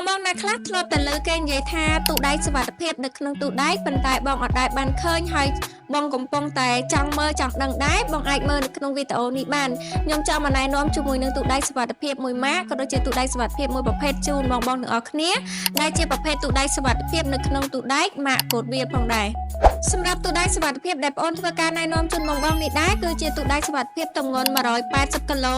បងណាខ្លះធ្លាប់តែលើគេនិយាយថាទូដៃសុវត្ថិភាពនៅក្នុងទូដៃប៉ុន្តែបងអត់ដែលបានឃើញហើយបងកំពុងតែចង់មើលចង់ដឹងដែរបងអាចមើលនៅក្នុងវីដេអូនេះបានខ្ញុំចង់មកណែនាំជាមួយនឹងទូដៃសុវត្ថិភាពមួយម៉ាកក៏ដូចជាទូដៃសុវត្ថិភាពមួយប្រភេទជូនបងទាំងអស់គ្នាដែលជាប្រភេទទូដៃសុវត្ថិភាពនៅក្នុងទូដៃម៉ាកកូដវាផងដែរសម្រាប់ទូដៃសុវត្ថិភាពដែលបងអូនធ្វើការណែនាំជូនបងនេះដែរគឺជាទូដៃសុវត្ថិភាពទម្ងន់180គីឡូ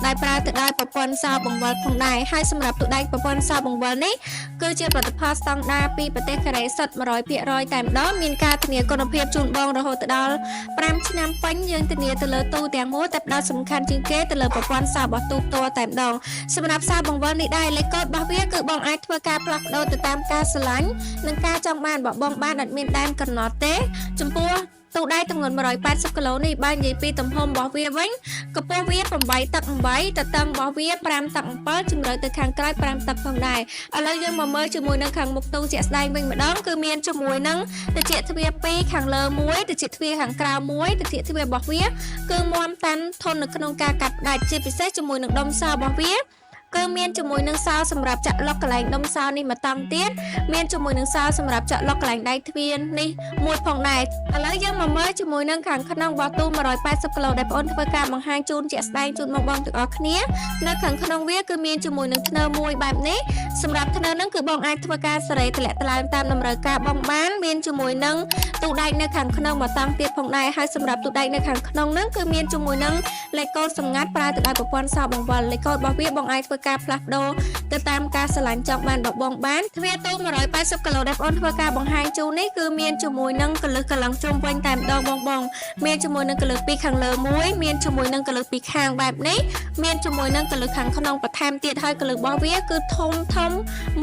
ដែលប្រើទៅដោយប្រព័ន្ធសោបង្វិលផងដែរហើយសម្រាប់ទូដៃប្រព័ន្ធសោបង្វិលនេះគឺជាផលិតផលស្តង់ដារពីប្រទេសកូរ៉េសុទ្ធ100%តែម្ដងមានការធានាគុណភាពជូនបងរហូតដល់5ឆ្នាំពេញយើងធានាទៅលើទូទាំងមូលតែផ្ដោតសំខាន់ជាងគេទៅលើប្រព័ន្ធសោរបស់ទូផ្ទាល់តែម្ដងសម្រាប់សោបង្វិលនេះដែរលេខកូដរបស់វាគឺបងអាចធ្វើការផ្លាស់ប្ដូរទៅតាមការស្រឡាញ់និងការចង់បានរបស់បងបានអត់មានដែនកំណត់ទេចំពោះទូដៃទម្ងន់180គីឡូនេះបើនិយាយពីទំហំរបស់វាវិញកម្ពស់វា8 តឹក 8 ទទឹងរបស់វា5 តឹក 7 ជម្រៅទៅខាងក្រោយ5 តឹកផងដែរឥឡូវយើងមកមើលជាមួយនឹងខាងមុខទូជាក់ស្ដែងវិញម្ដងគឺមានជាមួយនឹងត្រចៀកទ្វារ2ខាងលើ1ត្រចៀកទ្វារខាងក្រៅ1ត្រចៀកទ្វាររបស់វាគឺមាំតាន់ធន់នៅក្នុងការកាត់ផ្ដាច់ជាពិសេសជាមួយនឹងដុំសោរបស់វាគឺមានជាមួយនឹងសោសម្រាប់ចាក់លុកកន្លែងដុំសោនេះមកតង់ទៀតមានជាមួយនឹងសោសម្រាប់ចាក់លុកកន្លែងដៃទ្វារនេះមួយផងដែរឥឡូវយើងមកមើលជាមួយនឹងខាងក្នុងរបស់ទូ180គីឡូដែលបងអូនធ្វើការបង្ហាញជូនជាក់ស្ដែងជូនបងទាំងអស់គ្នានៅខាងក្នុងវាគឺមានជាមួយនឹងធ្នើមួយបែបនេះសម្រាប់ធ្នើនឹងគឺបងអាចធ្វើការសេរីតម្លាក់ថ្លើមតាមតម្រូវការបងបានមានជាមួយនឹងទូដែកនៅខាងក្នុងមកតង់ទៀតផងដែរហើយសម្រាប់ទូដែកនៅខាងក្នុងនឹងគឺមានជាមួយនឹងលេខកូដសម្ងាត់ប្រើទៅដោយប្រព័ន្ធសោបង្វិលលេខកូដរបស់វាបងអាចធ្វើការផ្លាស់ប្ដូរទៅតាមការស្រឡាញ់ចង់បានរបស់បងបានទ្វារទូ180គីឡូដែលបងធ្វើការបង្ហាញជូននេះគឺមានជាមួយនឹងកលឹះកន្លងជុំវិញតែម្ដងបងមានជាមួយនឹងកលឹះពីខាងលើមួយមានជាមួយនឹងកលឹះពីខាងបែបនេះមានជាមួយនឹងកលឹះខាងក្នុងបន្ថែមទៀតហើយកលឹះរបស់វាគឺធំ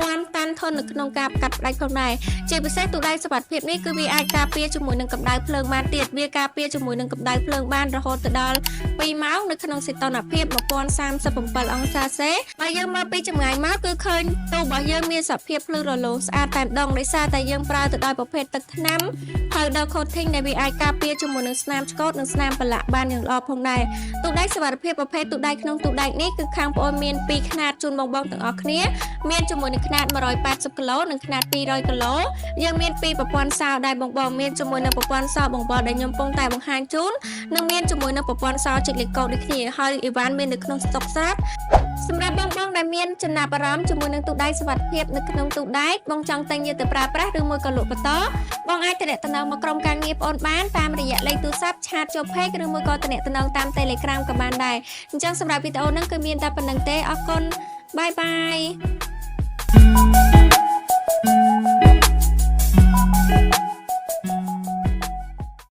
មាំតាន់ធន់នៅក្នុងការកាត់ផ្ដាច់ផងដែរជាពិសេសទូដៃសុវត្ថិភាពនេះគឺវាអាចការពារជាមួយនឹងកម្ដៅភ្លើងបានទៀតវាការពារជាមួយនឹងកម្ដៅភ្លើងបានរហូតទៅដល់2ម៉ោងនៅក្នុងសីតុណ្ហភាព1037អង្សាសេបើយើងមើលពីចម្ងាយមកគឺឃើញទូរបស់យើងមានសភាពភ្លឺរលោងស្អាតតែម្ដងដោយសារតែយើងប្រើទៅដោយប្រភេទទឹកថ្នាំ powder coating ដែលវាអាចការពារជាមួយនឹងស្នាមឆ្កូតនិងស្នាមប្រឡាក់បានយ៉ាងល្អផងដែរទូដៃសុវត្ថិភាពប្រភេទទូដៃក្នុងទូដៃនេះគឺខាងប្អូនមាន2ខ្នាតជូនបងទាំងអស់គ្នាមានជាមួយនឹងខ្នាត180គីឡូនិងខ្នាត200គីឡូយើងមានពីរប្រព័ន្ធសោដែរបងមានជាមួយនឹងប្រព័ន្ធសោបង្វិលដែលខ្ញុំកំពុងតែបង្ហាញជូននិងមានជាមួយនឹងប្រព័ន្ធសោចុចលេខកូដដូចគ្នាហើយអីវ៉ាន់មាននៅក្នុងស្តុកស្រាប់សម្រាប់បងដែលមានចំណាប់អារម្មណ៍ជាមួយនឹងទូដៃសុវត្ថិភាពនៅក្នុងទូដៃបងចង់ទិញយកទៅប្រើប្រាស់ឬមួយក៏លក់បន្តបងអាចទំនាក់ទំនងមកក្រុមការងារបងបានតាមរយៈលេខទូរស័ព្ទឆាតចូល Page ឬមួយក៏ទំនាក់ទំនងតាម Telegram ក៏បានដែរអញ្ចឹងសម្រាប់វីដេអូហ្នឹងគឺមានតែប៉ុណ្្នឹងទេអរគុណបាយ